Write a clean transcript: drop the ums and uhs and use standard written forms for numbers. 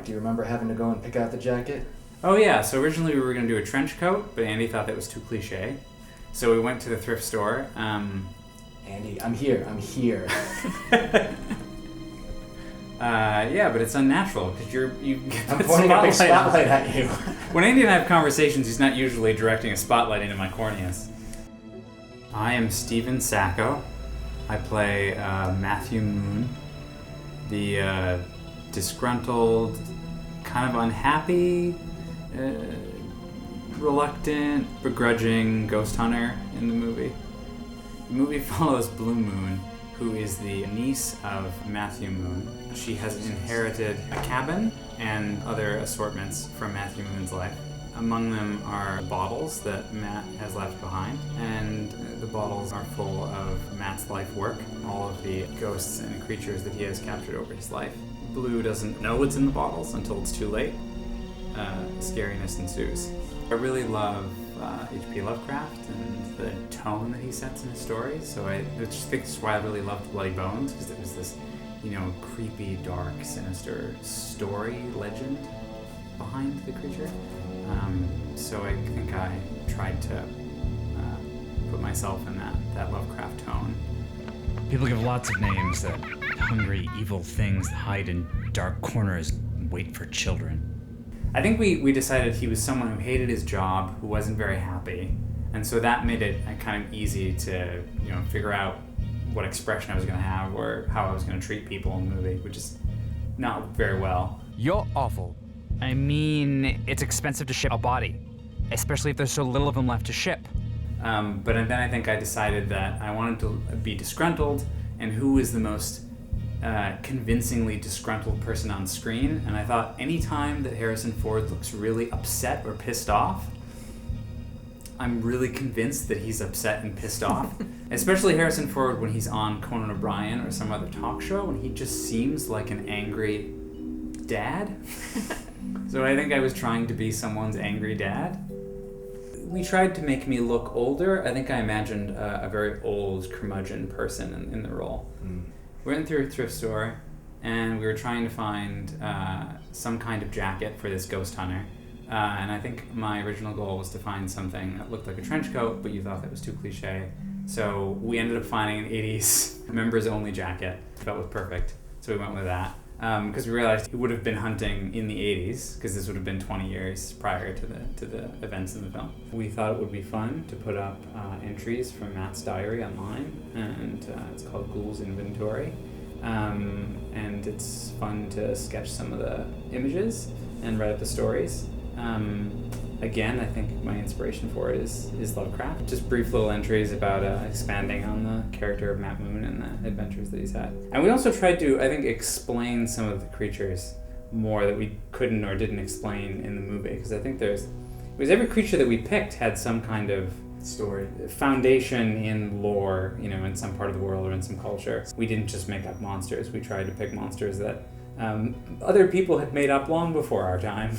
Do you remember having to go and pick out the jacket? Oh yeah, so originally we were going to do a trench coat, but Andy thought that was too cliche. So we went to the thrift store. Andy, I'm here. Yeah, but it's unnatural because I'm pointing a big spotlight at you. When Andy and I have conversations, he's not usually directing a spotlight into my corneas. I am Steve Sacco. I play Matthew Moon, the disgruntled, kind of unhappy, reluctant, begrudging ghost hunter in the movie. The movie follows Blue Moon, who is the niece of Matthew Moon. She has inherited a cabin and other assortments from Matthew Moon's life. Among them are bottles that Matt has left behind, and the bottles are full of Matt's life work, all of the ghosts and creatures that he has captured over his life. Blue doesn't know what's in the bottles until it's too late. Scariness ensues. I really love H.P. Lovecraft and the tone that he sets in his stories, so I just think that's why I really loved Bloody Bones, because it was this, creepy, dark, sinister story, legend behind the creature. So I think I tried to put myself in that Lovecraft tone. People give lots of names that hungry, evil things that hide in dark corners and wait for children. I think we decided he was someone who hated his job, who wasn't very happy, and so that made it kind of easy to figure out what expression I was going to have or how I was going to treat people in the movie, which is not very well. You're awful. I mean, it's expensive to ship a body, especially if there's so little of them left to ship. But then I think I decided that I wanted to be disgruntled, and who is the most convincingly disgruntled person on screen, and I thought anytime that Harrison Ford looks really upset or pissed off, I'm really convinced that he's upset and pissed off. Especially Harrison Ford when he's on Conan O'Brien or some other talk show, and he just seems like an angry dad. So I think I was trying to be someone's angry dad. We tried to make me look older. I think I imagined a very old curmudgeon person in the role. We went through a thrift store, and we were trying to find some kind of jacket for this ghost hunter. And I think my original goal was to find something that looked like a trench coat, but you thought that was too cliche. So we ended up finding an 80s members-only jacket. Felt was perfect, so we went with that. Because we realized he would have been hunting in the 80s, because this would have been 20 years prior to the events in the film. We thought it would be fun to put up entries from Matt's diary online, and it's called Ghoul's Inventory. And it's fun to sketch some of the images and write up the stories. Again, I think my inspiration for it is Lovecraft. Just brief little entries about expanding on the character of Matt Moon and the adventures that he's had. And we also tried to, I think, explain some of the creatures more that we couldn't or didn't explain in the movie, because I think every creature that we picked had some kind of story, foundation in lore, in some part of the world or in some culture. We didn't just make up monsters. We tried to pick monsters that other people had made up long before our time.